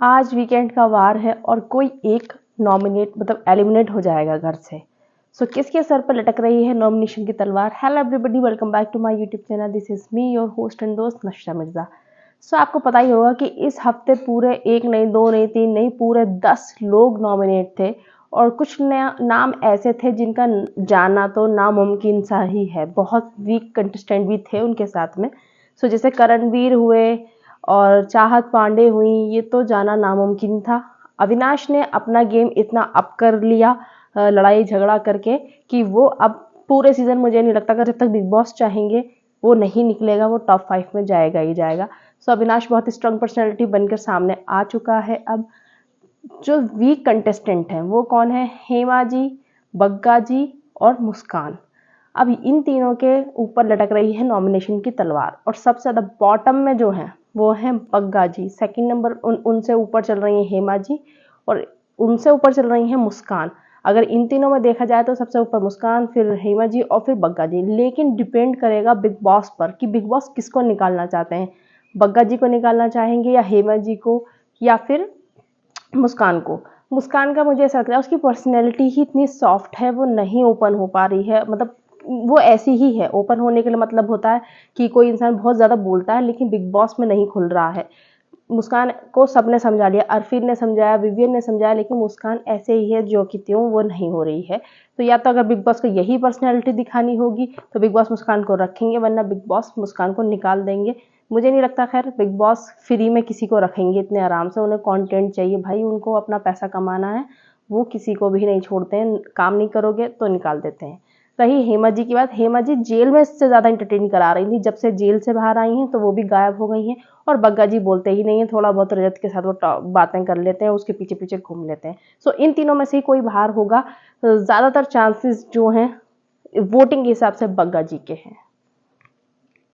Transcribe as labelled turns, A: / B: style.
A: आज वीकेंड का वार है और कोई एक नॉमिनेट मतलब एलिमिनेट हो जाएगा घर से। सो किसके सर पर लटक रही है नॉमिनेशन की तलवार। Hello everybody, welcome back to my YouTube channel. This is me your host and दोस्त नशा मिर्जा। सो आपको पता ही होगा कि इस हफ्ते पूरे एक नहीं, दो नहीं, तीन नहीं, पूरे 10 लोग नॉमिनेट थे और कुछ नाम ऐसे थे जिनका जाना तो नामुमकिन सा ही है। बहुत वीक कंटेस्टेंट भी थे उनके साथ में। सो जैसे करणवीर हुए और चाहत पांडे हुई, ये तो जाना नामुमकिन था। अविनाश ने अपना गेम इतना अप कर लिया लड़ाई झगड़ा करके कि वो अब पूरे सीजन, मुझे नहीं लगता कि जब तक बिग बॉस चाहेंगे वो नहीं निकलेगा, वो टॉप 5 में जाएगा ही जाएगा। सो अविनाश बहुत ही स्ट्रांग पर्सनैलिटी बनकर सामने आ चुका है। अब जो वीक कंटेस्टेंट हैं वो कौन है? हेमा जी, बग्गा जी और मुस्कान। अब इन तीनों के ऊपर लटक रही है नॉमिनेशन की तलवार और सबसे ज़्यादा बॉटम में जो है वो है बग्गा जी। सेकंड नंबर उनसे ऊपर चल रही हैं हेमा जी और उनसे ऊपर चल रही हैं मुस्कान। अगर इन तीनों में देखा जाए तो सबसे ऊपर मुस्कान, फिर हेमा जी और फिर बग्गा जी। लेकिन डिपेंड करेगा बिग बॉस पर कि बिग बॉस किसको निकालना चाहते हैं। बग्गा जी को निकालना चाहेंगे या हेमा जी को या फिर मुस्कान को। मुस्कान का मुझे ऐसा लगता है उसकी पर्सनैलिटी ही इतनी सॉफ्ट है, वो नहीं ओपन हो पा रही है। मतलब वो ऐसी ही है। ओपन होने के लिए मतलब होता है कि कोई इंसान बहुत ज़्यादा बोलता है लेकिन बिग बॉस में नहीं खुल रहा है। मुस्कान को सबने समझा लिया, अरफीन ने समझाया, विवियन ने समझाया, लेकिन मुस्कान ऐसे ही है जो कि त्यों वो नहीं हो रही है। तो या तो अगर बिग बॉस को यही पर्सनैलिटी दिखानी होगी तो बिग बॉस मुस्कान को रखेंगे, वरना बिग बॉस मुस्कान को निकाल देंगे। मुझे नहीं लगता खैर बिग बॉस फ्री में किसी को रखेंगे इतने आराम से। उन्हें कंटेंट चाहिए भाई, उनको अपना पैसा कमाना है। वो किसी को भी नहीं छोड़ते हैं, काम नहीं करोगे तो निकाल देते हैं। रही हेमा जी की बात, हेमा जी जेल में इससे ज़्यादा इंटरटेन करा रही थी। जब से जेल से बाहर आई हैं तो वो भी गायब हो गई हैं और बग्गा जी बोलते ही नहीं है। थोड़ा बहुत रजत के साथ वो बातें कर लेते हैं, उसके पीछे पीछे घूम लेते हैं। सो इन तीनों में से ही कोई बाहर होगा। ज़्यादातर चांसेस जो हैं वोटिंग के हिसाब से बग्गा जी के हैं।